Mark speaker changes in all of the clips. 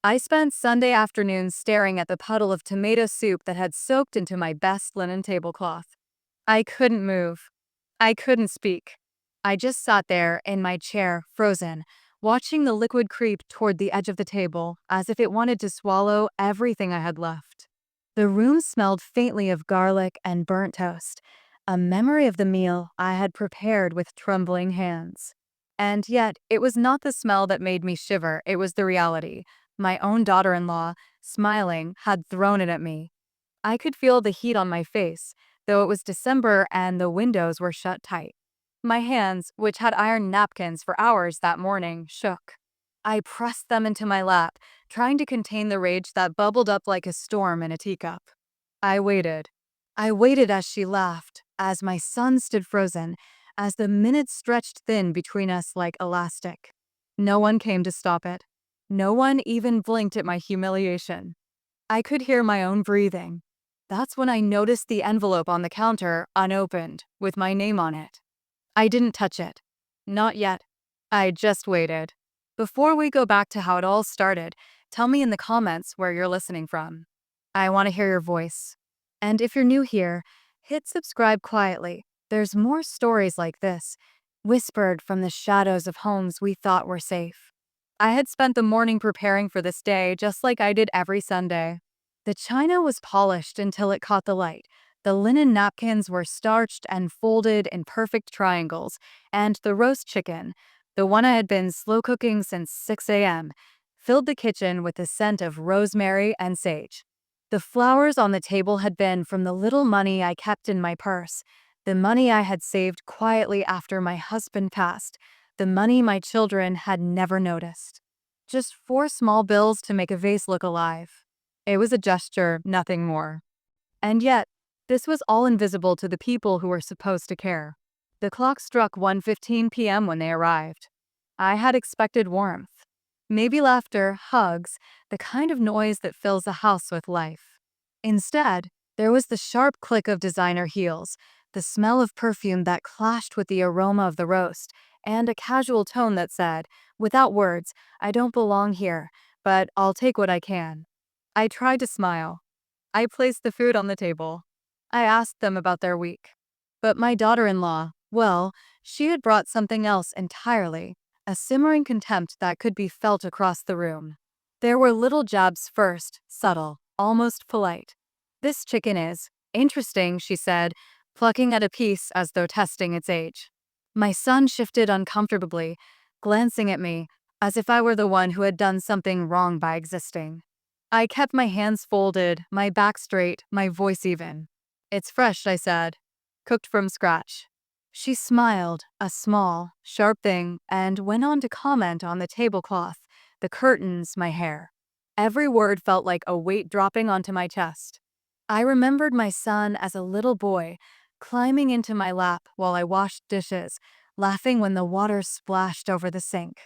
Speaker 1: I spent Sunday afternoons staring at the puddle of tomato soup that had soaked into my best linen tablecloth. I couldn't move. I couldn't speak. I just sat there in my chair, frozen, watching the liquid creep toward the edge of the table as if it wanted to swallow everything I had left. The room smelled faintly of garlic and burnt toast, a memory of the meal I had prepared with trembling hands. And yet, it was not the smell that made me shiver, it was the reality. My own daughter-in-law, smiling, had thrown it at me. I could feel the heat on my face, though it was December and the windows were shut tight. My hands, which had ironed napkins for hours that morning, shook. I pressed them into my lap, trying to contain the rage that bubbled up like a storm in a teacup. I waited. I waited as she laughed, as my son stood frozen, as the minutes stretched thin between us like elastic. No one came to stop it. No one even blinked at my humiliation. I could hear my own breathing. That's when I noticed the envelope on the counter, unopened, with my name on it. I didn't touch it. Not yet. I just waited. Before we go back to how it all started, tell me in the comments where you're listening from. I want to hear your voice. And if you're new here, hit subscribe quietly. There's more stories like this, whispered from the shadows of homes we thought were safe. I had spent the morning preparing for this day just like I did every Sunday. The china was polished until it caught the light. The linen napkins were starched and folded in perfect triangles, and the roast chicken, the one I had been slow cooking since 6 a.m., filled the kitchen with the scent of rosemary and sage. The flowers on the table had been from the little money I kept in my purse, the money I had saved quietly after my husband passed, the money my children had never noticed. Just 4 small bills to make a vase look alive. It was a gesture, nothing more. And yet, this was all invisible to the people who were supposed to care. The clock struck 1:15 p.m. when they arrived. I had expected warmth. Maybe laughter, hugs, the kind of noise that fills a house with life. Instead, there was the sharp click of designer heels, the smell of perfume that clashed with the aroma of the roast, and a casual tone that said, without words, I don't belong here, but I'll take what I can. I tried to smile. I placed the food on the table. I asked them about their week. But my daughter-in-law, well, she had brought something else entirely, a simmering contempt that could be felt across the room. There were little jabs first, subtle, almost polite. This chicken is interesting, she said, plucking at a piece as though testing its age. My son shifted uncomfortably, glancing at me, as if I were the one who had done something wrong by existing. I kept my hands folded, my back straight, my voice even. It's fresh, I said. Cooked from scratch. She smiled, a small, sharp thing, and went on to comment on the tablecloth, the curtains, my hair. Every word felt like a weight dropping onto my chest. I remembered my son as a little boy, climbing into my lap while I washed dishes, laughing when the water splashed over the sink.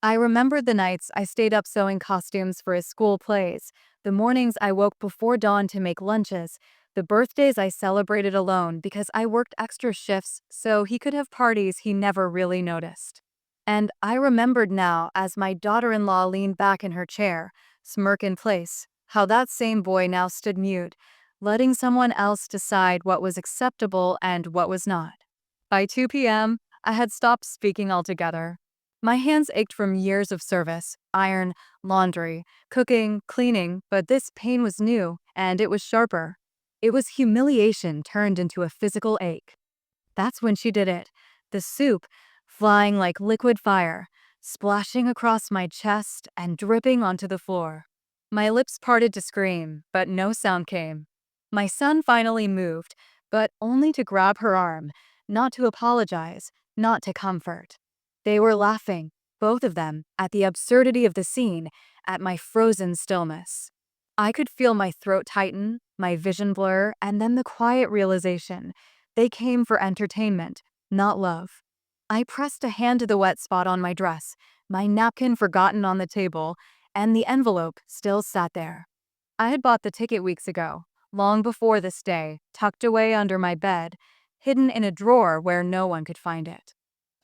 Speaker 1: I remembered the nights I stayed up sewing costumes for his school plays, the mornings I woke before dawn to make lunches, the birthdays I celebrated alone because I worked extra shifts so he could have parties he never really noticed. And I remembered now, as my daughter-in-law leaned back in her chair, smirk in place, how that same boy now stood mute, letting someone else decide what was acceptable and what was not. By 2 p.m., I had stopped speaking altogether. My hands ached from years of service, iron, laundry, cooking, cleaning, but this pain was new, and it was sharper. It was humiliation turned into a physical ache. That's when she did it. The soup, flying like liquid fire, splashing across my chest and dripping onto the floor. My lips parted to scream, but no sound came. My son finally moved, but only to grab her arm, not to apologize, not to comfort. They were laughing, both of them, at the absurdity of the scene, at my frozen stillness. I could feel my throat tighten, my vision blur, and then the quiet realization. They came for entertainment, not love. I pressed a hand to the wet spot on my dress, my napkin forgotten on the table, and the envelope still sat there. I had bought the ticket weeks ago, long before this day, tucked away under my bed, hidden in a drawer where no one could find it.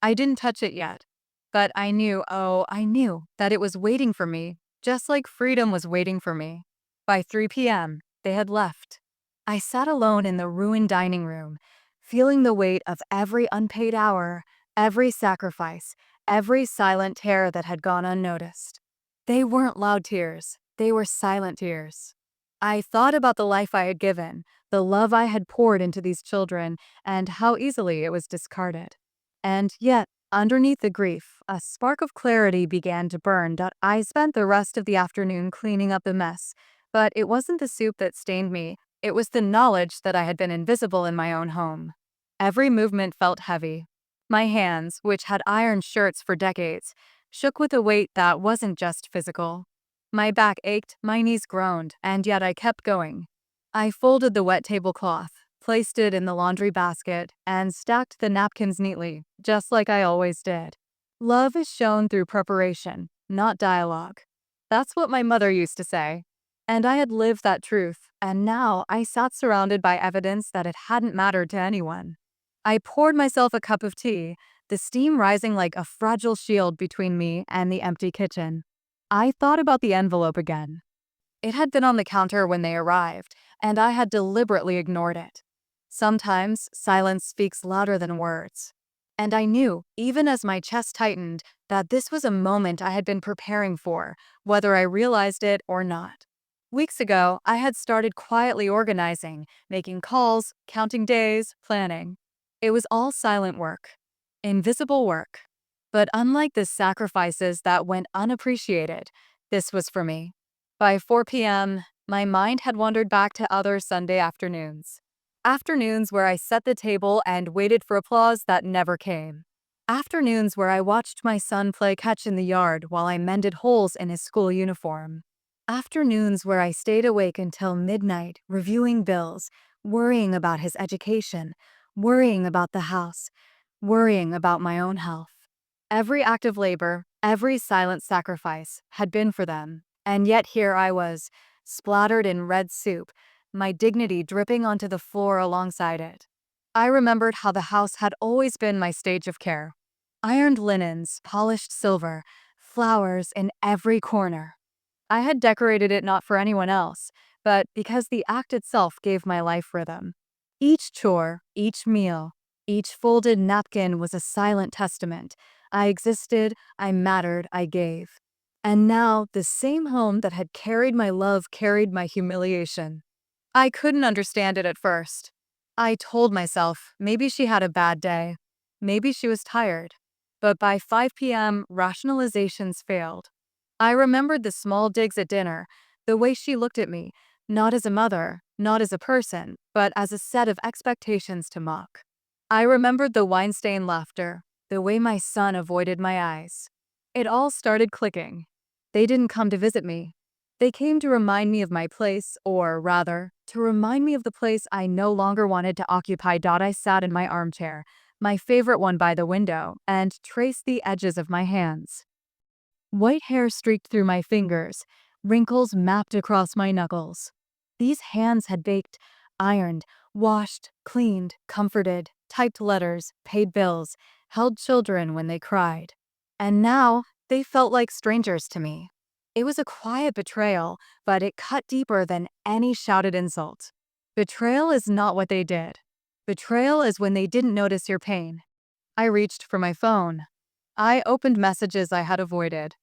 Speaker 1: I didn't touch it yet, but I knew, oh, I knew that it was waiting for me, just like freedom was waiting for me. By 3 p.m., they had left. I sat alone in the ruined dining room, feeling the weight of every unpaid hour, every sacrifice, every silent tear that had gone unnoticed. They weren't loud tears, they were silent tears. I thought about the life I had given, the love I had poured into these children, and how easily it was discarded. And yet, underneath the grief, a spark of clarity began to burn. I spent the rest of the afternoon cleaning up the mess, but it wasn't the soup that stained me, it was the knowledge that I had been invisible in my own home. Every movement felt heavy. My hands, which had ironed shirts for decades, shook with a weight that wasn't just physical. My back ached, my knees groaned, and yet I kept going. I folded the wet tablecloth, placed it in the laundry basket, and stacked the napkins neatly, just like I always did. Love is shown through preparation, not dialogue. That's what my mother used to say. And I had lived that truth, and now I sat surrounded by evidence that it hadn't mattered to anyone. I poured myself a cup of tea, the steam rising like a fragile shield between me and the empty kitchen. I thought about the envelope again. It had been on the counter when they arrived, and I had deliberately ignored it. Sometimes silence speaks louder than words. And I knew, even as my chest tightened, that this was a moment I had been preparing for, whether I realized it or not. Weeks ago, I had started quietly organizing, making calls, counting days, planning. It was all silent work, invisible work. But unlike the sacrifices that went unappreciated, this was for me. By 4 p.m., my mind had wandered back to other Sunday afternoons. Afternoons where I set the table and waited for applause that never came. Afternoons where I watched my son play catch in the yard while I mended holes in his school uniform. Afternoons where I stayed awake until midnight, reviewing bills, worrying about his education, worrying about the house, worrying about my own health. Every act of labor, every silent sacrifice had been for them, and yet here I was, splattered in red soup, my dignity dripping onto the floor alongside it. I remembered how the house had always been my stage of care. Ironed linens, polished silver, flowers in every corner. I had decorated it not for anyone else, but because the act itself gave my life rhythm. Each chore, each meal, each folded napkin was a silent testament. I existed, I mattered, I gave. And now, the same home that had carried my love carried my humiliation. I couldn't understand it at first. I told myself maybe she had a bad day. Maybe she was tired. But by 5 p.m., rationalizations failed. I remembered the small digs at dinner, the way she looked at me, not as a mother, not as a person, but as a set of expectations to mock. I remembered the wine-stained laughter, the way my son avoided my eyes. It all started clicking. They didn't come to visit me. They came to remind me of my place, or rather, to remind me of the place I no longer wanted to occupy. I sat in my armchair, my favorite one by the window, and traced the edges of my hands. White hair streaked through my fingers, wrinkles mapped across my knuckles. These hands had baked, ironed, washed, cleaned, comforted, typed letters, paid bills, held children when they cried. And now, they felt like strangers to me. It was a quiet betrayal, but it cut deeper than any shouted insult. Betrayal is not what they did. Betrayal is when they didn't notice your pain. I reached for my phone. I opened messages I had avoided.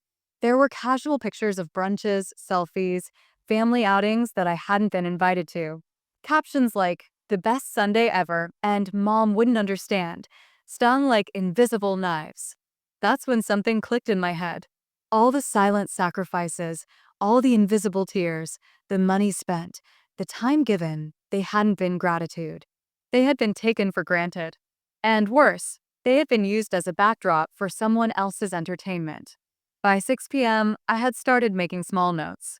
Speaker 1: There were casual pictures of brunches, selfies, family outings that I hadn't been invited to. Captions like, "The best Sunday ever," and "Mom wouldn't understand," stung like invisible knives. That's when something clicked in my head. All the silent sacrifices, all the invisible tears, the money spent, the time given, they hadn't been gratitude. They had been taken for granted. And worse, they had been used as a backdrop for someone else's entertainment. By 6 p.m., I had started making small notes.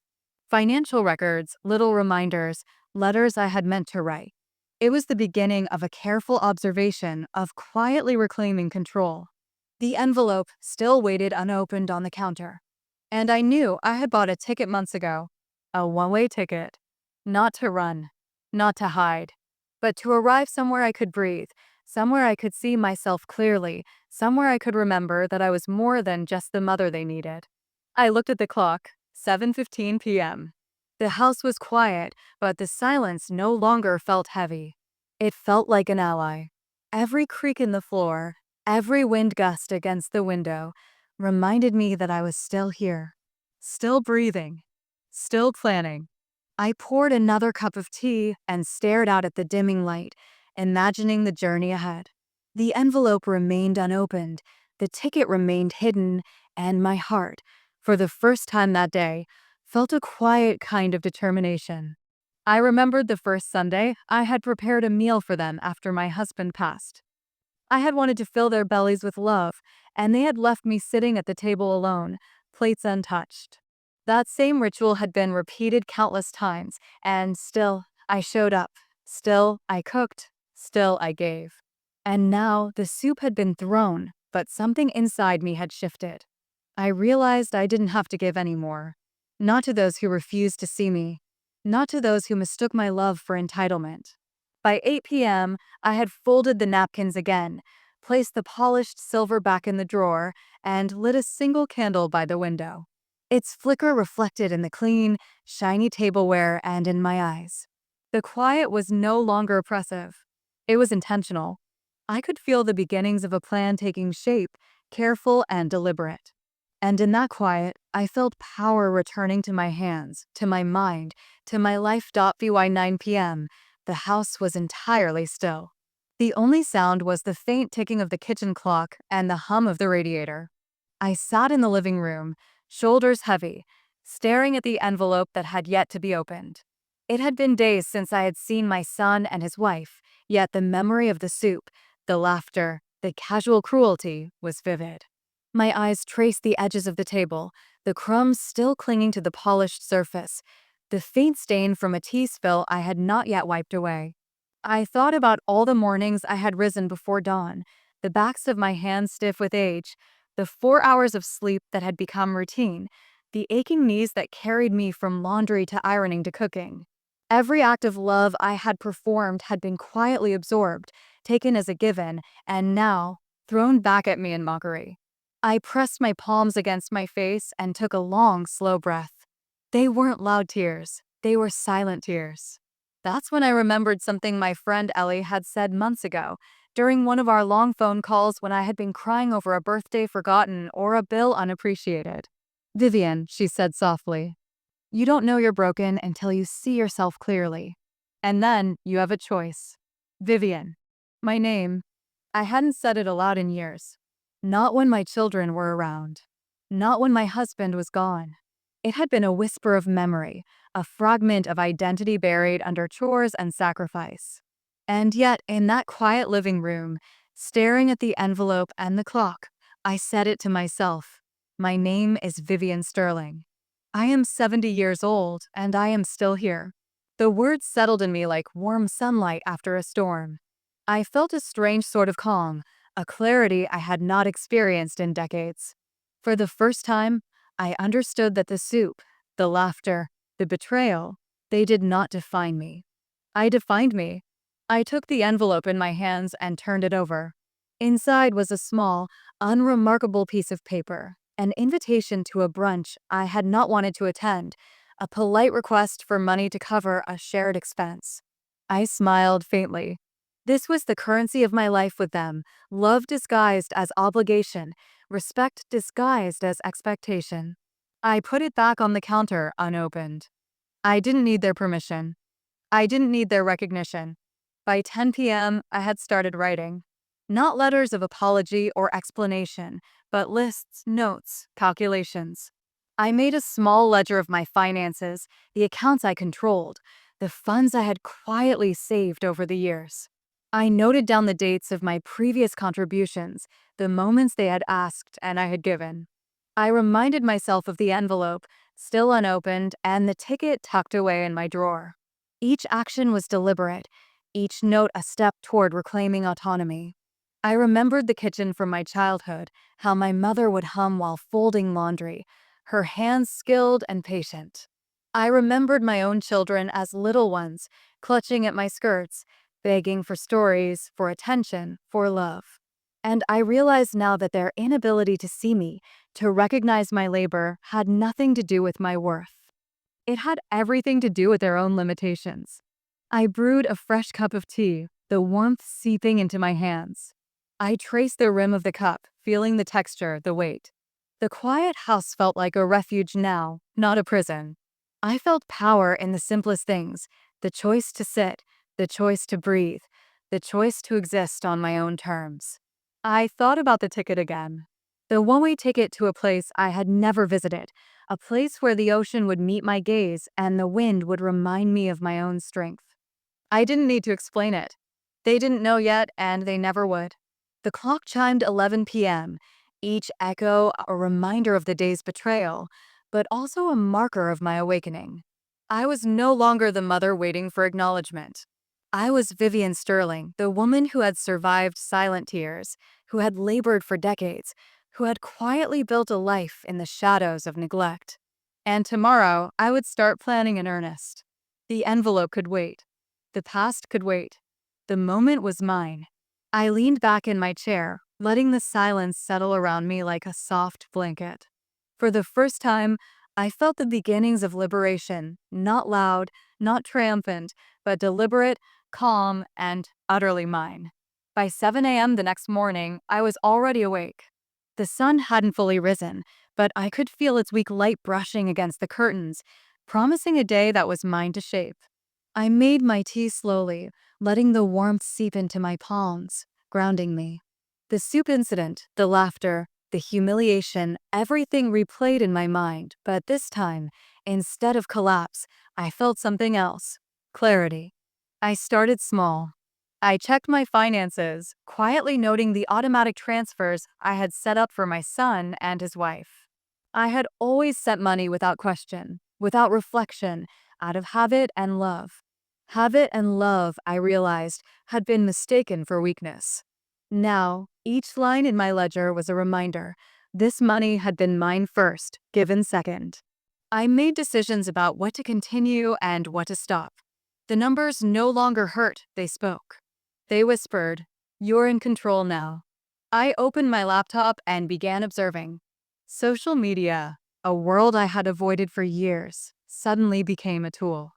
Speaker 1: Financial records, little reminders, letters I had meant to write. It was the beginning of a careful observation of quietly reclaiming control. The envelope still waited unopened on the counter. And I knew I had bought a ticket months ago. A one-way ticket. Not to run. Not to hide. But to arrive somewhere I could breathe. Somewhere I could see myself clearly. Somewhere I could remember that I was more than just the mother they needed. I looked at the clock. 7:15 p.m. The house was quiet, but the silence no longer felt heavy. It felt like an ally. Every creak in the floor, every wind gust against the window, reminded me that I was still here, still breathing, still planning. I poured another cup of tea and stared out at the dimming light, imagining the journey ahead. The envelope remained unopened, the ticket remained hidden, and my heart, for the first time that day, felt a quiet kind of determination. I remembered the first Sunday I had prepared a meal for them after my husband passed. I had wanted to fill their bellies with love, and they had left me sitting at the table alone, plates untouched. That same ritual had been repeated countless times, and still I showed up. Still I cooked. Still I gave. And now the soup had been thrown, but something inside me had shifted. I realized I didn't have to give anymore. Not to those who refused to see me. Not to those who mistook my love for entitlement. By 8 p.m., I had folded the napkins again, placed the polished silver back in the drawer, and lit a single candle by the window. Its flicker reflected in the clean, shiny tableware and in my eyes. The quiet was no longer oppressive. It was intentional. I could feel the beginnings of a plan taking shape, careful and deliberate. And in that quiet, I felt power returning to my hands, to my mind, to my life. By 9 p.m., the house was entirely still. The only sound was the faint ticking of the kitchen clock and the hum of the radiator. I sat in the living room, shoulders heavy, staring at the envelope that had yet to be opened. It had been days since I had seen my son and his wife, yet the memory of the soup, the laughter, the casual cruelty was vivid. My eyes traced the edges of the table, the crumbs still clinging to the polished surface, the faint stain from a tea spill I had not yet wiped away. I thought about all the mornings I had risen before dawn, the backs of my hands stiff with age, the 4 hours of sleep that had become routine, the aching knees that carried me from laundry to ironing to cooking. Every act of love I had performed had been quietly absorbed, taken as a given, and now thrown back at me in mockery. I pressed my palms against my face and took a long, slow breath. They weren't loud tears. They were silent tears. That's when I remembered something my friend Ellie had said months ago, during one of our long phone calls when I had been crying over a birthday forgotten or a bill unappreciated. "Vivian," she said softly, "you don't know you're broken until you see yourself clearly. And then you have a choice." Vivian. My name. I hadn't said it aloud in years. Not when my children were around. Not when my husband was gone. It had been a whisper of memory, a fragment of identity buried under chores and sacrifice. And yet, in that quiet living room, staring at the envelope and the clock, I said it to myself. My name is Vivian Sterling. I am 70 years old, and I am still here. The words settled in me like warm sunlight after a storm. I felt a strange sort of calm, a clarity I had not experienced in decades. For the first time, I understood that the soup, the laughter, the betrayal, they did not define me. I defined me. I took the envelope in my hands and turned it over. Inside was a small, unremarkable piece of paper, an invitation to a brunch I had not wanted to attend, a polite request for money to cover a shared expense. I smiled faintly. This was the currency of my life with them, love disguised as obligation, respect disguised as expectation. I put it back on the counter unopened. I didn't need their permission. I didn't need their recognition. By 10 p.m., I had started writing. Not letters of apology or explanation, but lists, notes, calculations. I made a small ledger of my finances, the accounts I controlled, the funds I had quietly saved over the years. I noted down the dates of my previous contributions, the moments they had asked and I had given. I reminded myself of the envelope, still unopened, and the ticket tucked away in my drawer. Each action was deliberate, each note a step toward reclaiming autonomy. I remembered the kitchen from my childhood, how my mother would hum while folding laundry, her hands skilled and patient. I remembered my own children as little ones, clutching at my skirts, begging for stories, for attention, for love. And I realized now that their inability to see me, to recognize my labor, had nothing to do with my worth. It had everything to do with their own limitations. I brewed a fresh cup of tea, the warmth seeping into my hands. I traced the rim of the cup, feeling the texture, the weight. The quiet house felt like a refuge now, not a prison. I felt power in the simplest things, the choice to sit, the choice to breathe, the choice to exist on my own terms. I thought about the ticket again. The one-way ticket to a place I had never visited, a place where the ocean would meet my gaze and the wind would remind me of my own strength. I didn't need to explain it. They didn't know yet, and they never would. The clock chimed 11 p.m., each echo a reminder of the day's betrayal, but also a marker of my awakening. I was no longer the mother waiting for acknowledgement. I was Vivian Sterling, the woman who had survived silent tears, who had labored for decades, who had quietly built a life in the shadows of neglect. And tomorrow, I would start planning in earnest. The envelope could wait. The past could wait. The moment was mine. I leaned back in my chair, letting the silence settle around me like a soft blanket. For the first time, I felt the beginnings of liberation, not loud, not triumphant, but deliberate, calm, and utterly mine. By 7 a.m. the next morning, I was already awake. The sun hadn't fully risen, but I could feel its weak light brushing against the curtains, promising a day that was mine to shape. I made my tea slowly, letting the warmth seep into my palms, grounding me. The soup incident, the laughter, the humiliation, everything replayed in my mind, but this time, instead of collapse, I felt something else: clarity. I started small. I checked my finances, quietly noting the automatic transfers I had set up for my son and his wife. I had always sent money without question, without reflection, out of habit and love. Habit and love, I realized, had been mistaken for weakness. Now, each line in my ledger was a reminder: this money had been mine first, given second. I made decisions about what to continue and what to stop. The numbers no longer hurt, they spoke. They whispered, "You're in control now." I opened my laptop and began observing. Social media, a world I had avoided for years, suddenly became a tool.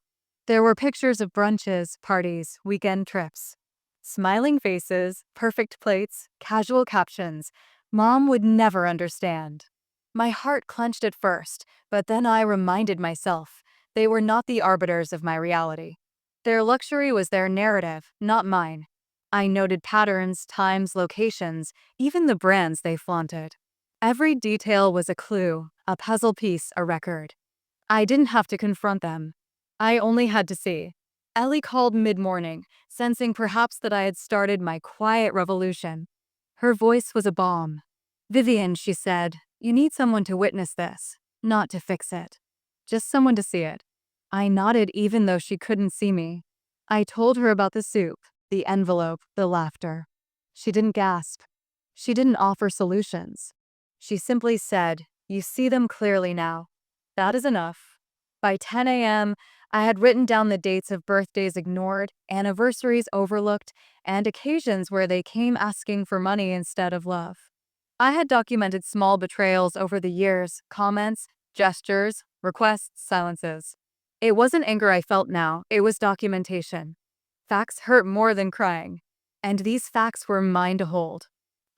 Speaker 1: There were pictures of brunches, parties, weekend trips. Smiling faces, perfect plates, casual captions. Mom would never understand. My heart clenched at first, but then I reminded myself they were not the arbiters of my reality. Their luxury was their narrative, not mine. I noted patterns, times, locations, even the brands they flaunted. Every detail was a clue, a puzzle piece, a record. I didn't have to confront them. I only had to see. Ellie called mid-morning, sensing perhaps that I had started my quiet revolution. Her voice was a balm. "Vivian," she said, "you need someone to witness this, not to fix it. Just someone to see it." I nodded even though she couldn't see me. I told her about the soup, the envelope, the laughter. She didn't gasp. She didn't offer solutions. She simply said, "You see them clearly now. That is enough." By 10 a.m., I had written down the dates of birthdays ignored, anniversaries overlooked, and occasions where they came asking for money instead of love. I had documented small betrayals over the years: comments, gestures, requests, silences. It wasn't anger I felt now, it was documentation. Facts hurt more than crying. And these facts were mine to hold.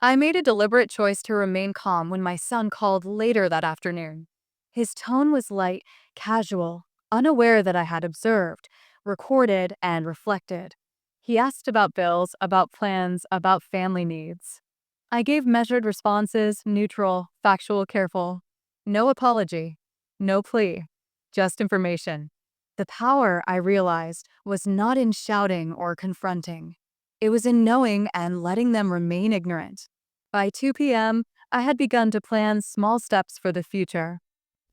Speaker 1: I made a deliberate choice to remain calm when my son called later that afternoon. His tone was light, casual, unaware that I had observed, recorded, and reflected. He asked about bills, about plans, about family needs. I gave measured responses, neutral, factual, careful. No apology, no plea, just information. The power, I realized, was not in shouting or confronting. It was in knowing and letting them remain ignorant. By 2 p.m., I had begun to plan small steps for the future.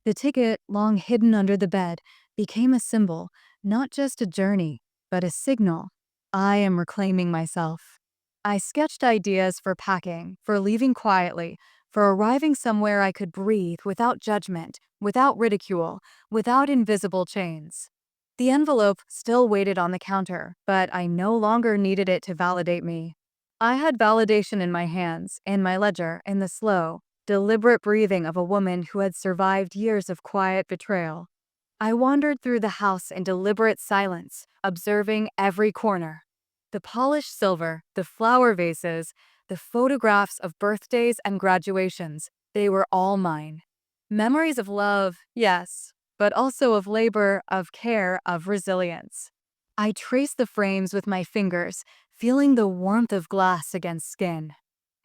Speaker 1: The ticket, long hidden under the bed, became a symbol, not just a journey, but a signal. I am reclaiming myself. I sketched ideas for packing, for leaving quietly, for arriving somewhere I could breathe without judgment, without ridicule, without invisible chains. The envelope still waited on the counter, but I no longer needed it to validate me. I had validation in my hands, in my ledger, in the slow, deliberate breathing of a woman who had survived years of quiet betrayal. I wandered through the house in deliberate silence, observing every corner. The polished silver, the flower vases, the photographs of birthdays and graduations, they were all mine. Memories of love, yes, but also of labor, of care, of resilience. I traced the frames with my fingers, feeling the warmth of glass against skin.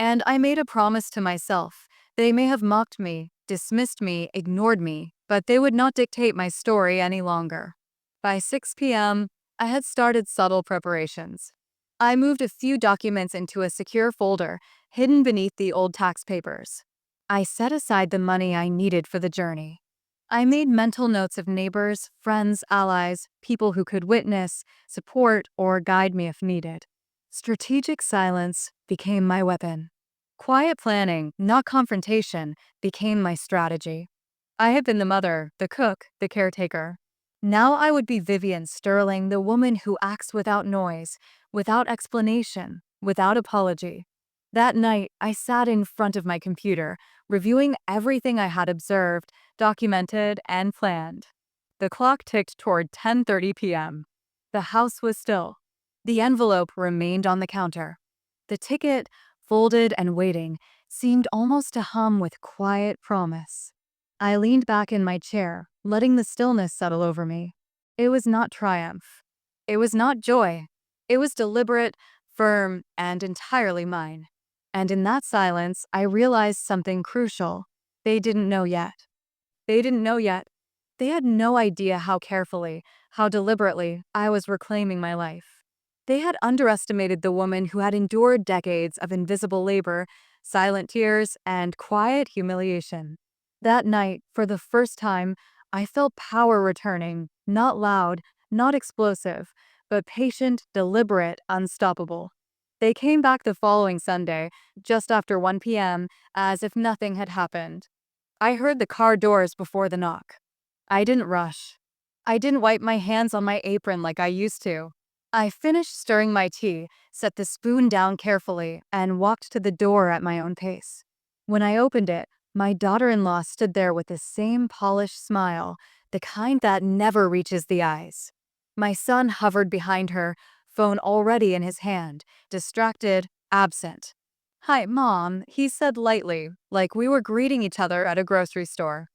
Speaker 1: And I made a promise to myself. They may have mocked me, dismissed me, ignored me, but they would not dictate my story any longer. By 6 p.m., I had started subtle preparations. I moved a few documents into a secure folder, hidden beneath the old tax papers. I set aside the money I needed for the journey. I made mental notes of neighbors, friends, allies, people who could witness, support, or guide me if needed. Strategic silence became my weapon. Quiet planning, not confrontation, became my strategy. I had been the mother, the cook, the caretaker. Now I would be Vivian Sterling, the woman who acts without noise, without explanation, without apology. That night, I sat in front of my computer, reviewing everything I had observed, documented, and planned. The clock ticked toward 10:30 p.m. The house was still. The envelope remained on the counter. The ticket, folded and waiting, seemed almost to hum with quiet promise. I leaned back in my chair, letting the stillness settle over me. It was not triumph. It was not joy. It was deliberate, firm, and entirely mine. And in that silence, I realized something crucial. They didn't know yet. They didn't know yet. They had no idea how carefully, how deliberately I was reclaiming my life. They had underestimated the woman who had endured decades of invisible labor, silent tears, and quiet humiliation. That night, for the first time, I felt power returning, not loud, not explosive, but patient, deliberate, unstoppable. They came back the following Sunday, just after 1 p.m., as if nothing had happened. I heard the car doors before the knock. I didn't rush. I didn't wipe my hands on my apron like I used to. I finished stirring my tea, set the spoon down carefully, and walked to the door at my own pace. When I opened it, my daughter-in-law stood there with the same polished smile, the kind that never reaches the eyes. My son hovered behind her, phone already in his hand, distracted, absent. "Hi, Mom," he said lightly, like we were greeting each other at a grocery store.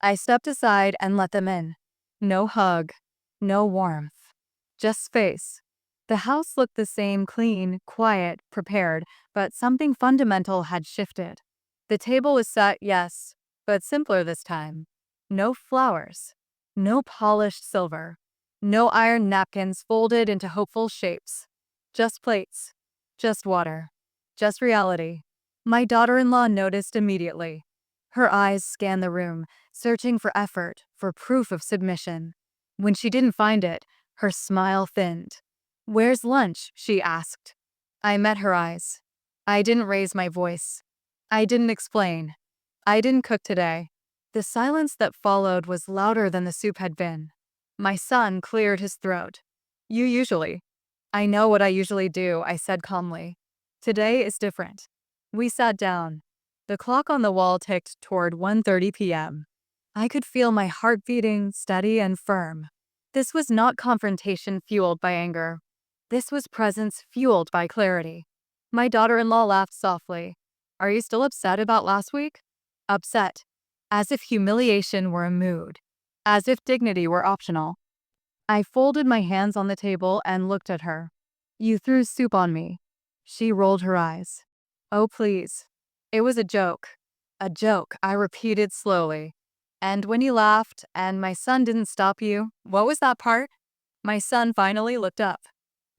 Speaker 1: I stepped aside and let them in. No hug, no warmth, just space. The house looked the same, clean, quiet, prepared, but something fundamental had shifted. The table was set, yes, but simpler this time. No flowers, no polished silver, no iron napkins folded into hopeful shapes. Just plates, just water, just reality. My daughter-in-law noticed immediately. Her eyes scanned the room, searching for effort, for proof of submission. When she didn't find it, her smile thinned. "Where's lunch?" she asked. I met her eyes. I didn't raise my voice. I didn't explain. I didn't cook today. The silence that followed was louder than the soup had been. My son cleared his throat. "You usually." "I know what I usually do," I said calmly. "Today is different." We sat down. The clock on the wall ticked toward 1:30 p.m. I could feel my heart beating, steady and firm. This was not confrontation fueled by anger. This was presence fueled by clarity. My daughter-in-law laughed softly. "Are you still upset about last week?" Upset. As if humiliation were a mood. As if dignity were optional. I folded my hands on the table and looked at her. "You threw soup on me." She rolled her eyes. "Oh, please." "It was a joke." "A joke," I repeated slowly. "And when you laughed, and my son didn't stop you, what was that part?" My son finally looked up.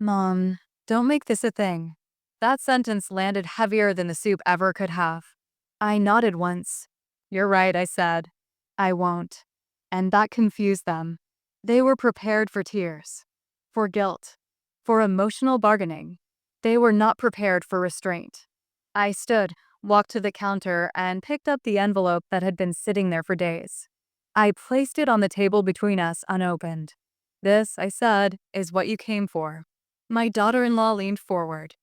Speaker 1: "Mom, don't make this a thing." That sentence landed heavier than the soup ever could have. I nodded once. "You're right," I said. "I won't." And that confused them. They were prepared for tears, for guilt, for emotional bargaining. They were not prepared for restraint. I stood, walked to the counter, and picked up the envelope that had been sitting there for days. I placed it on the table between us, unopened. "This," I said, "is what you came for." My daughter-in-law leaned forward.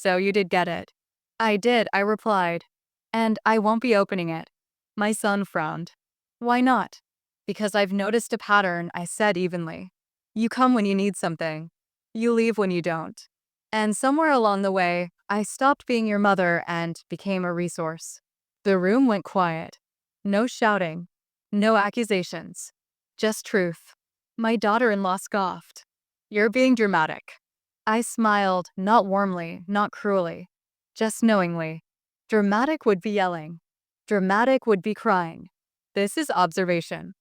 Speaker 1: So you did get it. I did, I replied. And I won't be opening it. My son frowned. Why not? Because I've noticed a pattern, I said evenly. You come when you need something. You leave when you don't. And somewhere along the way, I stopped being your mother and became a resource. The room went quiet. No shouting. No accusations. Just truth. My daughter-in-law scoffed. You're being dramatic. I smiled, not warmly, not cruelly, just knowingly. Dramatic would be yelling. Dramatic would be crying. This is observation.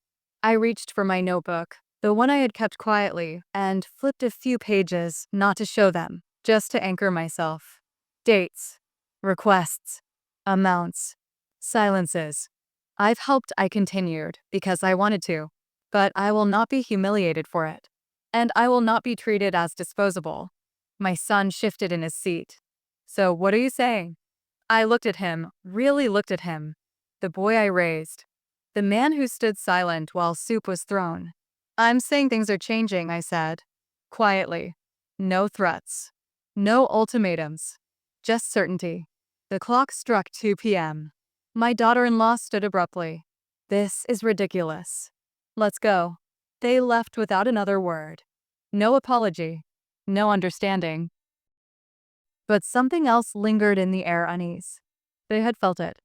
Speaker 1: I reached for my notebook, the one I had kept quietly, and flipped a few pages, not to show them, just to anchor myself. Dates. Requests. Amounts. Silences. I've helped, I continued, because I wanted to. But I will not be humiliated for it. And I will not be treated as disposable. My son shifted in his seat. So what are you saying? I looked at him, really looked at him. The boy I raised. The man who stood silent while soup was thrown. I'm saying things are changing, I said. Quietly. No threats. No ultimatums. Just certainty. The clock struck 2 p.m. My daughter-in-law stood abruptly. This is ridiculous. Let's go. They left without another word. No apology. No understanding. But something else lingered in the air unease. They had felt it.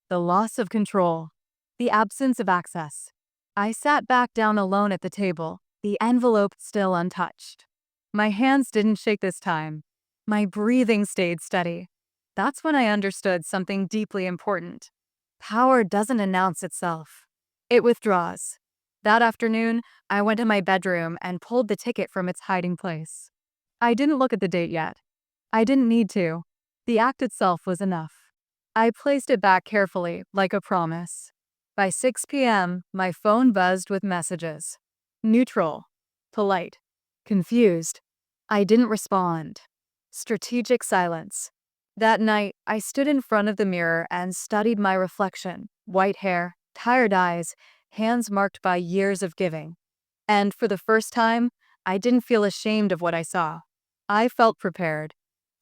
Speaker 1: The loss of control. The absence of access. I sat back down alone at the table, the envelope still untouched. My hands didn't shake this time. My breathing stayed steady. That's when I understood something deeply important. Power doesn't announce itself. It withdraws. That afternoon, I went to my bedroom and pulled the ticket from its hiding place. I didn't look at the date yet. I didn't need to. The act itself was enough. I placed it back carefully, like a promise. By 6 p.m., my phone buzzed with messages. Neutral. Polite. Confused. I didn't respond. Strategic silence. That night, I stood in front of the mirror and studied my reflection. White hair, tired eyes, hands marked by years of giving. And for the first time, I didn't feel ashamed of what I saw. I felt prepared.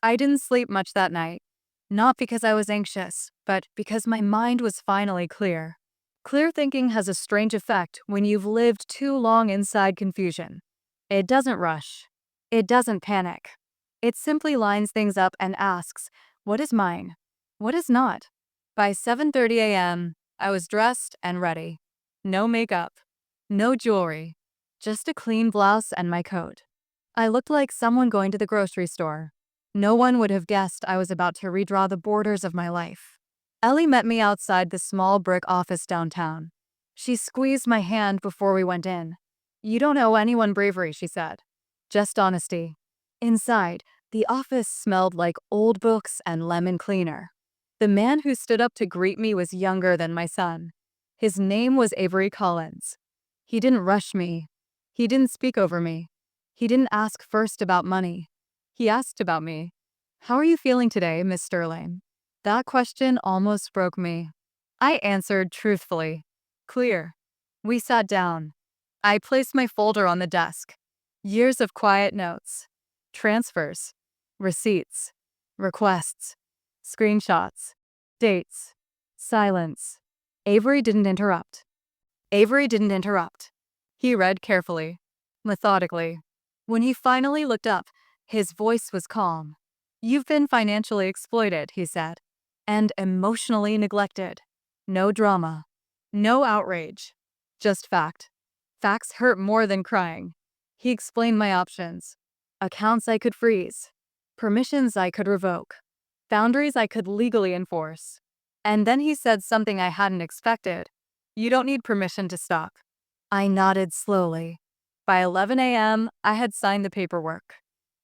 Speaker 1: I didn't sleep much that night. Not because I was anxious, but because my mind was finally clear. Clear thinking has a strange effect when you've lived too long inside confusion. It doesn't rush. It doesn't panic. It simply lines things up and asks, what is mine? What is not? By 7:30 a.m., I was dressed and ready. No makeup. No jewelry. Just a clean blouse and my coat. I looked like someone going to the grocery store. No one would have guessed I was about to redraw the borders of my life. Ellie met me outside the small brick office downtown. She squeezed my hand before we went in. You don't owe anyone bravery, she said. Just honesty. Inside, the office smelled like old books and lemon cleaner. The man who stood up to greet me was younger than my son. His name was Avery Collins. He didn't rush me. He didn't speak over me. He didn't ask first about money. He asked about me. How are you feeling today, Miss Sterling? That question almost broke me. I answered truthfully. Clear. We sat down. I placed my folder on the desk. Years of quiet notes. Transfers. Receipts. Requests. Screenshots. Dates. Silence. Avery didn't interrupt. Avery didn't interrupt. He read carefully. Methodically. When he finally looked up, his voice was calm. You've been financially exploited, he said, and emotionally neglected. No drama. No outrage. Just fact. Facts hurt more than crying. He explained my options. Accounts I could freeze. Permissions I could revoke. Boundaries I could legally enforce. And then he said something I hadn't expected. You don't need permission to stop. I nodded slowly. By 11 a.m., I had signed the paperwork.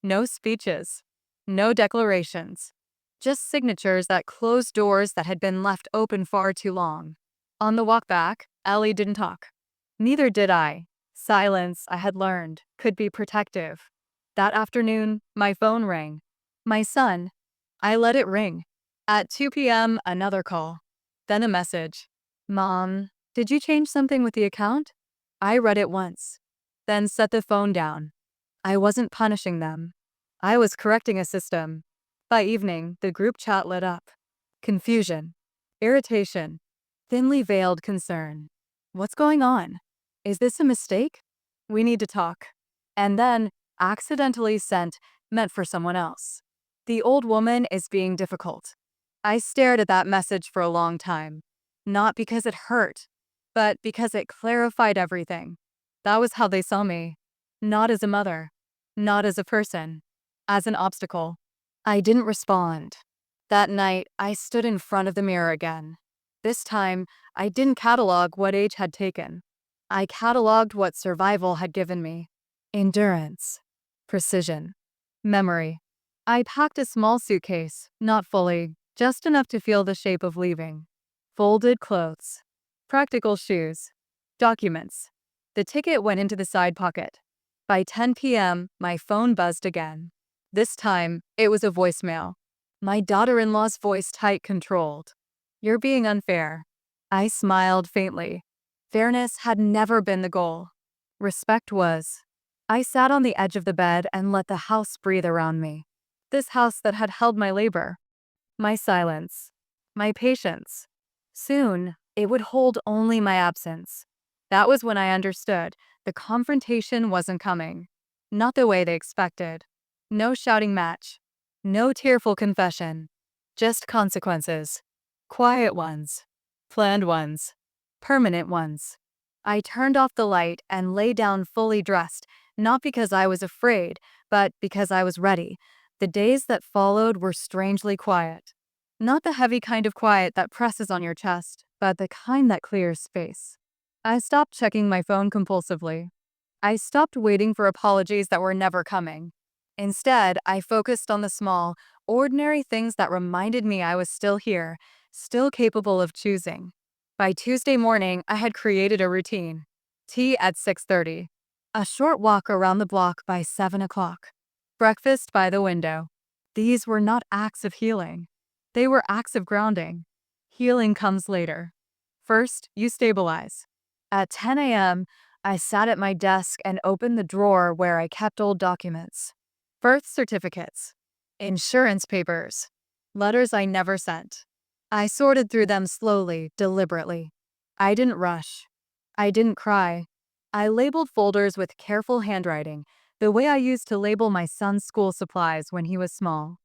Speaker 1: No speeches. No declarations. Just signatures that closed doors that had been left open far too long. On the walk back, Ellie didn't talk. Neither did I. Silence, I had learned, could be protective. That afternoon, my phone rang. My son. I let it ring. At 2 p.m., another call. Then a message. Mom, did you change something with the account? I read it once. Then set the phone down. I wasn't punishing them. I was correcting a system. By evening, the group chat lit up. Confusion, irritation, thinly veiled concern. What's going on? Is this a mistake? We need to talk. And then, accidentally sent, meant for someone else. The old woman is being difficult. I stared at that message for a long time. Not because it hurt, but because it clarified everything. That was how they saw me. Not as a mother. Not as a person. As an obstacle. I didn't respond. That night, I stood in front of the mirror again. This time, I didn't catalog what age had taken. I cataloged what survival had given me. Endurance. Precision. Memory. I packed a small suitcase, not fully, just enough to feel the shape of leaving. Folded clothes. Practical shoes. Documents. The ticket went into the side pocket. By 10 p.m., my phone buzzed again. This time, it was a voicemail. My daughter-in-law's voice tight controlled. You're being unfair. I smiled faintly. Fairness had never been the goal. Respect was. I sat on the edge of the bed and let the house breathe around me. This house that had held my labor. My silence. My patience. Soon, it would hold only my absence. That was when I understood the confrontation wasn't coming. Not the way they expected. No shouting match. No tearful confession. Just consequences. Quiet ones. Planned ones. Permanent ones. I turned off the light and lay down fully dressed, not because I was afraid, but because I was ready. The days that followed were strangely quiet. Not the heavy kind of quiet that presses on your chest, but the kind that clears space. I stopped checking my phone compulsively. I stopped waiting for apologies that were never coming. Instead, I focused on the small, ordinary things that reminded me I was still here, still capable of choosing. By Tuesday morning, I had created a routine. Tea at 6:30. A short walk around the block by 7 o'clock. Breakfast by the window. These were not acts of healing. They were acts of grounding. Healing comes later. First, you stabilize. At 10 a.m., I sat at my desk and opened the drawer where I kept old documents. Birth certificates. Insurance papers. Letters I never sent. I sorted through them slowly, deliberately. I didn't rush. I didn't cry. I labeled folders with careful handwriting, the way I used to label my son's school supplies when he was small.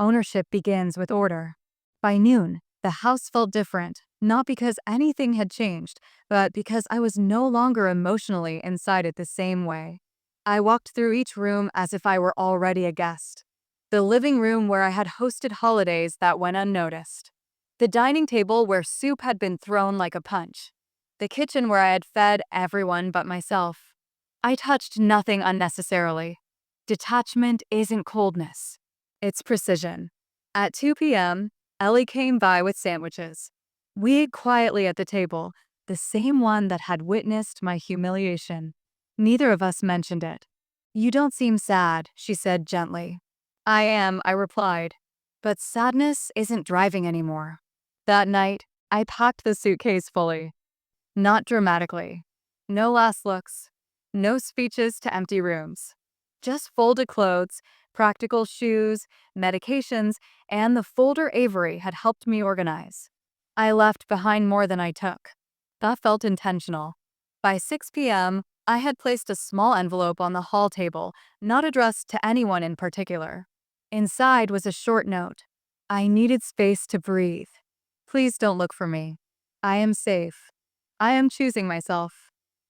Speaker 1: Ownership begins with order. By noon, the house felt different, not because anything had changed, but because I was no longer emotionally inside it the same way. I walked through each room as if I were already a guest. The living room where I had hosted holidays that went unnoticed. The dining table where soup had been thrown like a punch. The kitchen where I had fed everyone but myself. I touched nothing unnecessarily. Detachment isn't coldness. It's precision. At 2 p.m., Ellie came by with sandwiches. We ate quietly at the table, the same one that had witnessed my humiliation. Neither of us mentioned it. You don't seem sad, she said gently. I am, I replied. But sadness isn't driving anymore. That night, I packed the suitcase fully. Not dramatically. No last looks. No speeches to empty rooms. Just folded clothes, practical shoes, medications, and the folder Avery had helped me organize. I left behind more than I took. That felt intentional. By 6 p.m., I had placed a small envelope on the hall table, not addressed to anyone in particular. Inside was a short note. I needed space to breathe. Please don't look for me. I am safe. I am choosing myself.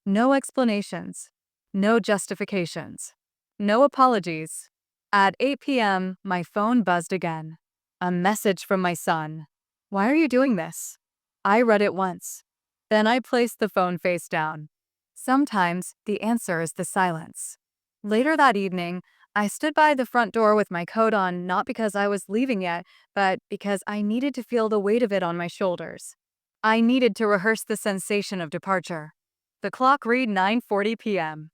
Speaker 1: No explanations. No justifications. No apologies. At 8 p.m., my phone buzzed again. A message from my son. Why are you doing this? I read it once. Then I placed the phone face down. Sometimes the answer is the silence. Later that evening, I stood by the front door with my coat on not because I was leaving yet, but because I needed to feel the weight of it on my shoulders. I needed to rehearse the sensation of departure. The clock read 9:40 p.m.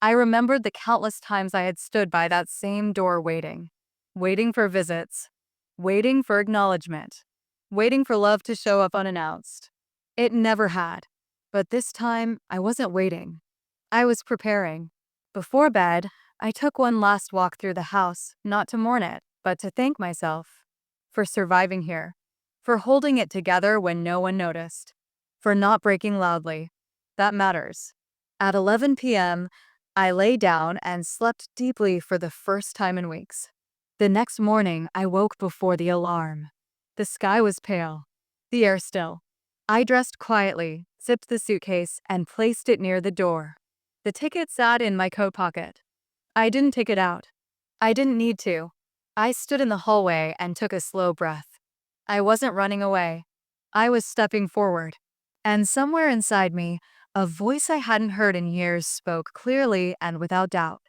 Speaker 1: I remembered the countless times I had stood by that same door waiting. Waiting for visits. Waiting for acknowledgement. Waiting for love to show up unannounced. It never had. But this time, I wasn't waiting. I was preparing. Before bed, I took one last walk through the house, not to mourn it, but to thank myself for surviving here, for holding it together when no one noticed, for not breaking loudly. That matters. At 11 p.m., I lay down and slept deeply for the first time in weeks. The next morning, I woke before the alarm. The sky was pale, the air still. I dressed quietly, zipped the suitcase, and placed it near the door. The ticket sat in my coat pocket. I didn't take it out. I didn't need to. I stood in the hallway and took a slow breath. I wasn't running away. I was stepping forward. And somewhere inside me, a voice I hadn't heard in years spoke clearly and without doubt.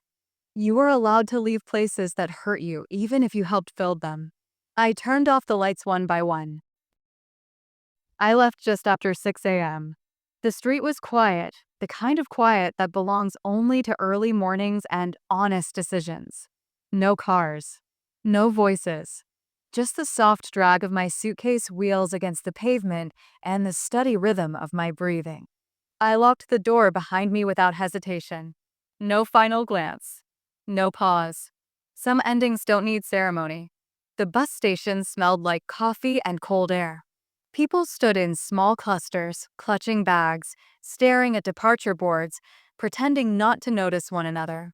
Speaker 1: You are allowed to leave places that hurt you, even if you helped build them. I turned off the lights one by one. I left just after 6 a.m. The street was quiet, the kind of quiet that belongs only to early mornings and honest decisions. No cars. No voices. Just the soft drag of my suitcase wheels against the pavement and the steady rhythm of my breathing. I locked the door behind me without hesitation. No final glance. No pause. Some endings don't need ceremony. The bus station smelled like coffee and cold air. People stood in small clusters, clutching bags, staring at departure boards, pretending not to notice one another.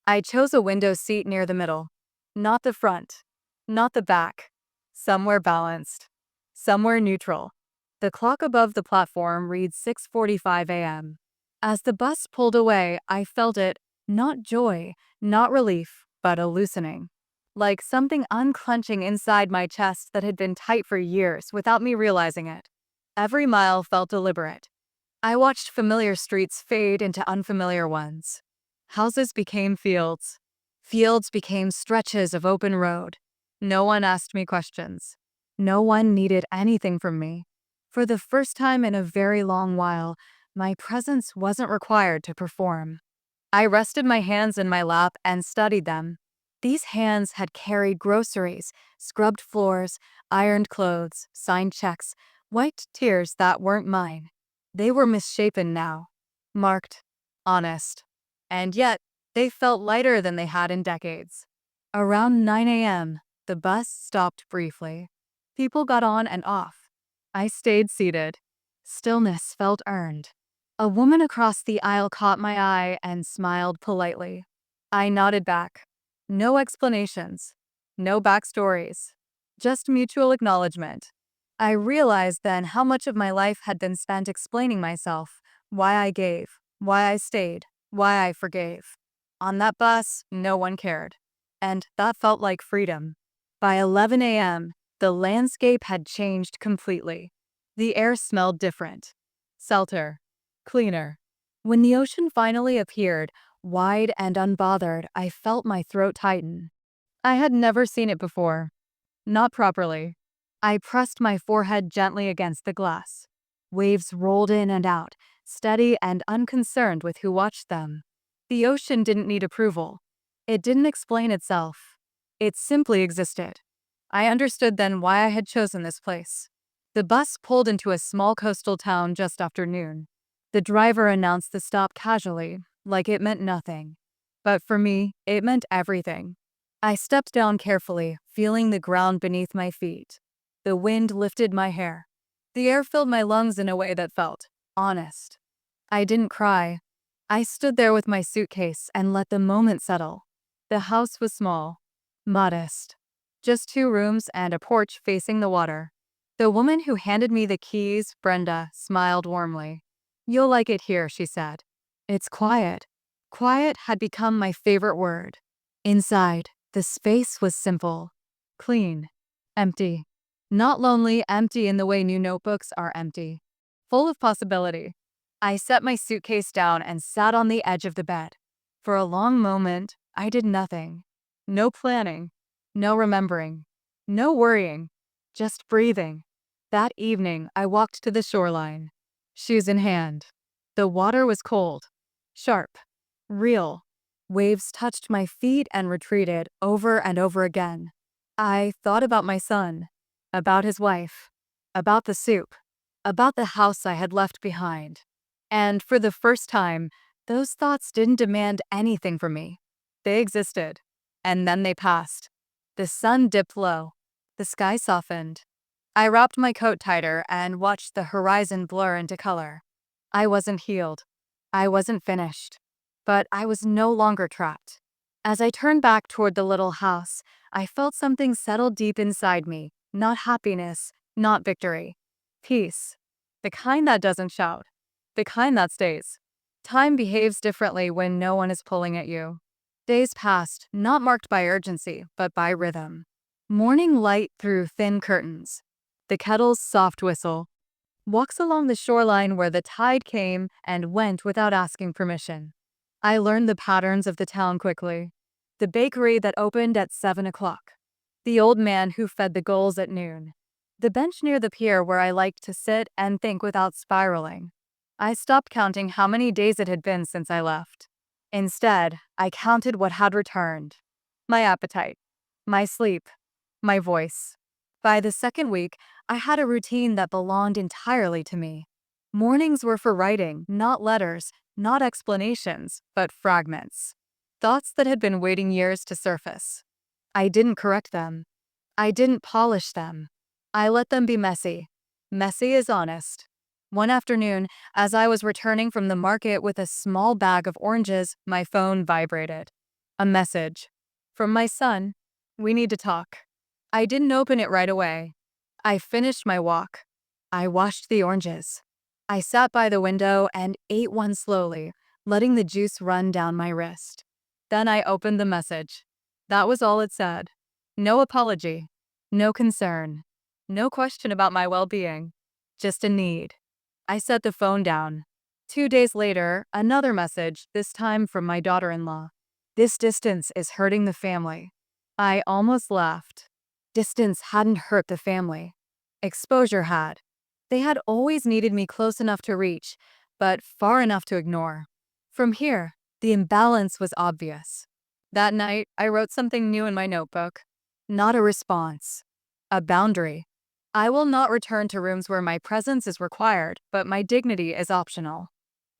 Speaker 1: I chose a window seat near the middle. Not the front. Not the back. Somewhere balanced. Somewhere neutral. The clock above the platform reads 6:45 a.m. As the bus pulled away, I felt it, not joy, not relief, but a loosening. Like something unclenching inside my chest that had been tight for years without me realizing it. Every mile felt deliberate. I watched familiar streets fade into unfamiliar ones. Houses became fields. Fields became stretches of open road. No one asked me questions. No one needed anything from me. For the first time in a very long while, my presence wasn't required to perform. I rested my hands in my lap and studied them. These hands had carried groceries, scrubbed floors, ironed clothes, signed checks, wiped tears that weren't mine. They were misshapen now, marked, honest. And yet, they felt lighter than they had in decades. Around 9 a.m., the bus stopped briefly. People got on and off. I stayed seated. Stillness felt earned. A woman across the aisle caught my eye and smiled politely. I nodded back. No explanations. No backstories. Just mutual acknowledgement. I realized then how much of my life had been spent explaining myself, why I gave, why I stayed, why I forgave. On that bus, no one cared. And that felt like freedom. By 11 a.m., the landscape had changed completely. The air smelled different. Salter. Cleaner. When the ocean finally appeared, wide and unbothered, I felt my throat tighten. I had never seen it before. Not properly. I pressed my forehead gently against the glass. Waves rolled in and out, steady and unconcerned with who watched them. The ocean didn't need approval. It didn't explain itself. It simply existed. I understood then why I had chosen this place. The bus pulled into a small coastal town just after noon. The driver announced the stop casually, like it meant nothing. But for me, it meant everything. I stepped down carefully, feeling the ground beneath my feet. The wind lifted my hair. The air filled my lungs in a way that felt honest. I didn't cry. I stood there with my suitcase and let the moment settle. The house was small, modest. Just 2 rooms and a porch facing the water. The woman who handed me the keys, Brenda, smiled warmly. "You'll like it here," she said. It's quiet. Quiet had become my favorite word. Inside, the space was simple, clean, empty. Not lonely, empty in the way new notebooks are empty. Full of possibility. I set my suitcase down and sat on the edge of the bed. For a long moment, I did nothing. No planning. No remembering. No worrying. Just breathing. That evening, I walked to the shoreline. Shoes in hand. The water was cold. Sharp. Real. Waves touched my feet and retreated over and over again. I thought about my son. About his wife. About the soup. About the house I had left behind. And for the first time, those thoughts didn't demand anything from me. They existed. And then they passed. The sun dipped low. The sky softened. I wrapped my coat tighter and watched the horizon blur into color. I wasn't healed. I wasn't finished. But I was no longer trapped. As I turned back toward the little house, I felt something settle deep inside me. Not happiness, not victory. Peace. The kind that doesn't shout. The kind that stays. Time behaves differently when no one is pulling at you. Days passed, not marked by urgency, but by rhythm. Morning light through thin curtains. The kettle's soft whistle. Walks along the shoreline where the tide came and went without asking permission. I learned the patterns of the town quickly. The bakery that opened at 7 o'clock. The old man who fed the gulls at noon. The bench near the pier where I liked to sit and think without spiraling. I stopped counting how many days it had been since I left. Instead, I counted what had returned. My appetite. My sleep. My voice. By the second week, I had a routine that belonged entirely to me. Mornings were for writing, not letters, not explanations, but fragments. Thoughts that had been waiting years to surface. I didn't correct them. I didn't polish them. I let them be messy. Messy is honest. One afternoon, as I was returning from the market with a small bag of oranges, my phone vibrated. A message. From my son. We need to talk. I didn't open it right away. I finished my walk. I washed the oranges. I sat by the window and ate one slowly, letting the juice run down my wrist. Then I opened the message. That was all it said. No apology. No concern. No question about my well-being. Just a need. I set the phone down. 2 days later, another message, this time from my daughter-in-law. This distance is hurting the family. I almost laughed. Distance hadn't hurt the family. Exposure had. They had always needed me close enough to reach, but far enough to ignore. From here, the imbalance was obvious. That night, I wrote something new in my notebook. Not a response. A boundary. I will not return to rooms where my presence is required, but my dignity is optional.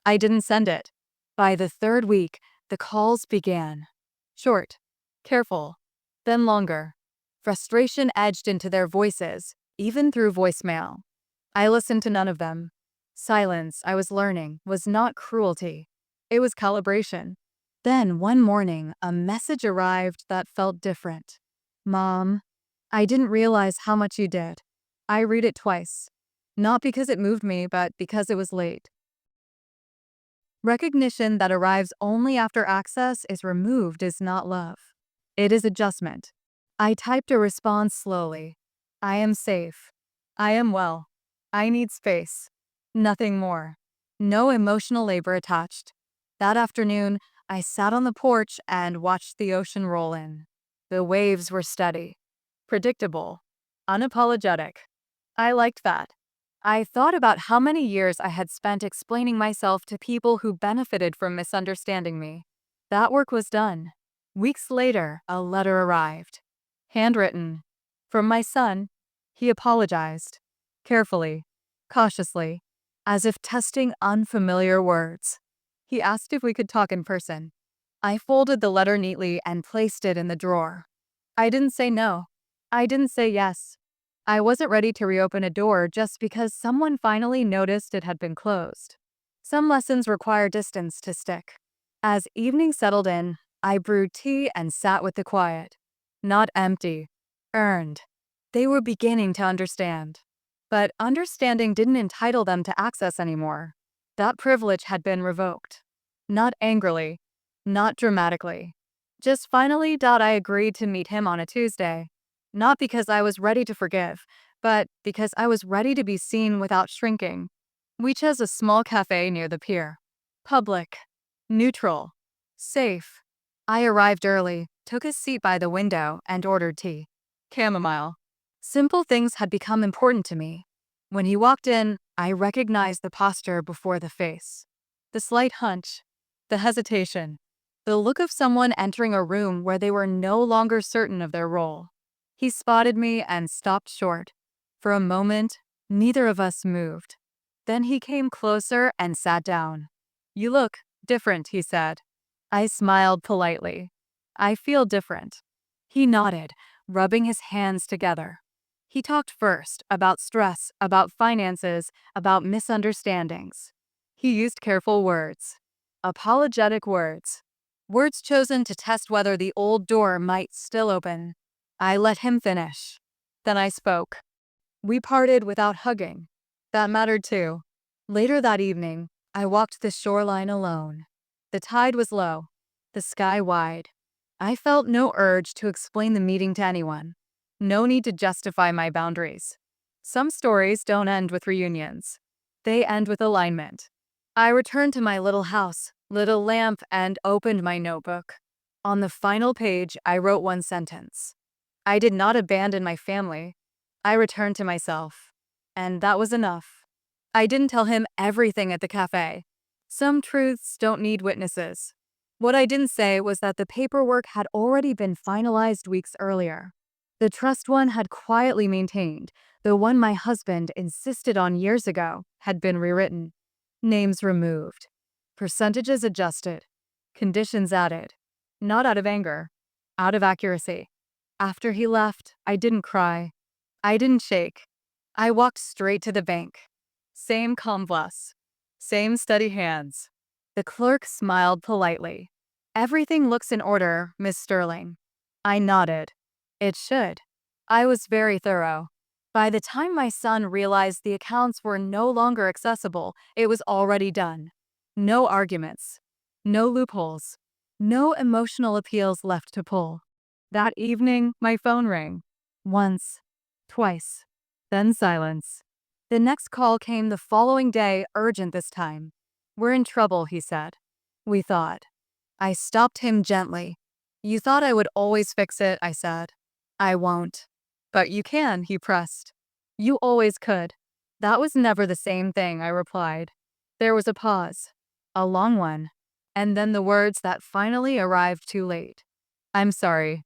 Speaker 1: I didn't send it. By the third week, the calls began. Short. Careful. Then longer. Frustration edged into their voices, even through voicemail. I listened to none of them. Silence, I was learning, was not cruelty. It was calibration. Then, one morning, a message arrived that felt different. Mom, I didn't realize how much you did. I read it twice. Not because it moved me, but because it was late. Recognition that arrives only after access is removed is not love. It is adjustment. I typed a response slowly. I am safe. I am well. I need space. Nothing more. No emotional labor attached. That afternoon, I sat on the porch and watched the ocean roll in. The waves were steady, predictable, unapologetic. I liked that. I thought about how many years I had spent explaining myself to people who benefited from misunderstanding me. That work was done. Weeks later, a letter arrived. Handwritten. From my son. He apologized. Carefully. Cautiously. As if testing unfamiliar words. He asked if we could talk in person. I folded the letter neatly and placed it in the drawer. I didn't say no. I didn't say yes. I wasn't ready to reopen a door just because someone finally noticed it had been closed. Some lessons require distance to stick. As evening settled in, I brewed tea and sat with the quiet. Not empty. Earned. They were beginning to understand. But understanding didn't entitle them to access anymore. That privilege had been revoked. Not angrily. Not dramatically. Just finally, I agreed to meet him on a Tuesday. Not because I was ready to forgive, but because I was ready to be seen without shrinking. We chose a small cafe near the pier. Public. Neutral. Safe. I arrived early, took a seat by the window, and ordered tea. Chamomile. Simple things had become important to me. When he walked in, I recognized the posture before the face. The slight hunch. The hesitation. The look of someone entering a room where they were no longer certain of their role. He spotted me and stopped short. For a moment, neither of us moved. Then he came closer and sat down. You look different, he said. I smiled politely. I feel different. He nodded, rubbing his hands together. He talked first about stress, about finances, about misunderstandings. He used careful words, apologetic words, words chosen to test whether the old door might still open. I let him finish. Then I spoke. We parted without hugging. That mattered too. Later that evening, I walked the shoreline alone. The tide was low, the sky wide. I felt no urge to explain the meeting to anyone. No need to justify my boundaries. Some stories don't end with reunions. They end with alignment. I returned to my little house, lit a lamp, and opened my notebook. On the final page, I wrote one sentence. I did not abandon my family. I returned to myself. And that was enough. I didn't tell him everything at the cafe. Some truths don't need witnesses. What I didn't say was that the paperwork had already been finalized weeks earlier. The trust one had quietly maintained, the one my husband insisted on years ago had been rewritten. Names removed. Percentages adjusted. Conditions added. Not out of anger, out of accuracy. After he left, I didn't cry. I didn't shake. I walked straight to the bank. Same calm voice. Same steady hands. The clerk smiled politely. Everything looks in order, Miss Sterling. I nodded. It should. I was very thorough. By the time my son realized the accounts were no longer accessible, it was already done. No arguments. No loopholes. No emotional appeals left to pull. That evening, my phone rang. Once. Twice. Then silence. The next call came the following day, urgent this time. We're in trouble, he said. We thought. I stopped him gently. You thought I would always fix it, I said. I won't. But you can, he pressed. You always could. That was never the same thing, I replied. There was a pause. A long one. And then the words that finally arrived too late. I'm sorry.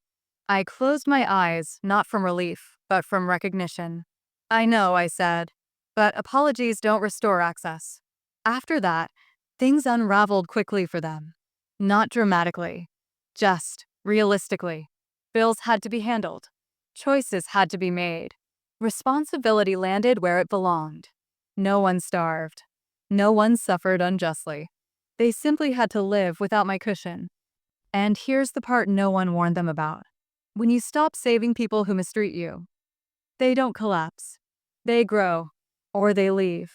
Speaker 1: I closed my eyes, not from relief, but from recognition. I know, I said. But apologies don't restore access. After that, things unraveled quickly for them. Not dramatically. Just realistically. Bills had to be handled. Choices had to be made. Responsibility landed where it belonged. No one starved. No one suffered unjustly. They simply had to live without my cushion. And here's the part no one warned them about. When you stop saving people who mistreat you, they don't collapse. They grow. Or they leave.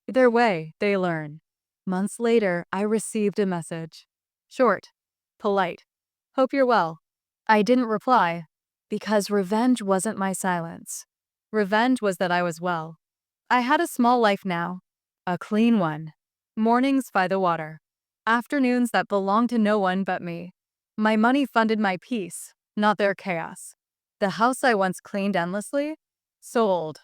Speaker 1: Either way, they learn. Months later, I received a message. Short. Polite. Hope you're well. I didn't reply, because revenge wasn't my silence. Revenge was that I was well. I had a small life now. A clean one. Mornings by the water. Afternoons that belonged to no one but me. My money funded my peace, not their chaos. The house I once cleaned endlessly? Sold.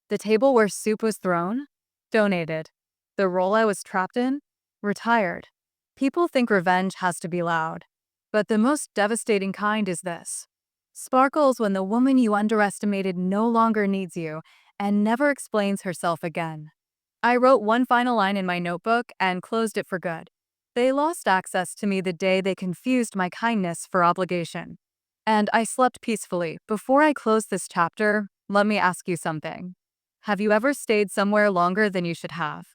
Speaker 1: The table where soup was thrown? Donated. The role I was trapped in? Retired. People think revenge has to be loud. But the most devastating kind is this. Sparkles when the woman you underestimated no longer needs you and never explains herself again. I wrote one final line in my notebook and closed it for good. They lost access to me the day they confused my kindness for obligation. And I slept peacefully. Before I close this chapter, let me ask you something. Have you ever stayed somewhere longer than you should have?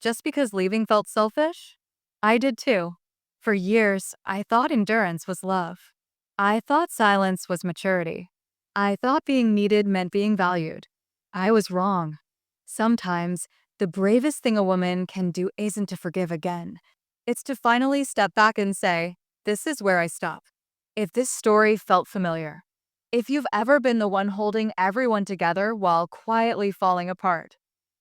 Speaker 1: Just because leaving felt selfish? I did too. For years, I thought endurance was love. I thought silence was maturity. I thought being needed meant being valued. I was wrong. Sometimes, the bravest thing a woman can do isn't to forgive again. It's to finally step back and say, this is where I stop. If this story felt familiar, if you've ever been the one holding everyone together while quietly falling apart,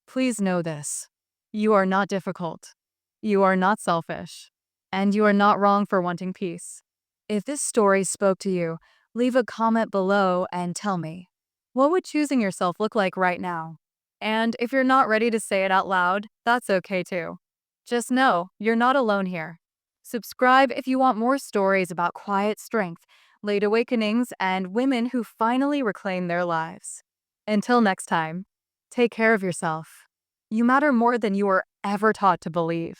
Speaker 1: please know this. You are not difficult. You are not selfish. And you are not wrong for wanting peace. If this story spoke to you, leave a comment below and tell me, what would choosing yourself look like right now? And if you're not ready to say it out loud, that's okay too. Just know you're not alone here. Subscribe if you want more stories about quiet strength, late awakenings, and women who finally reclaim their lives. Until next time, take care of yourself. You matter more than you were ever taught to believe.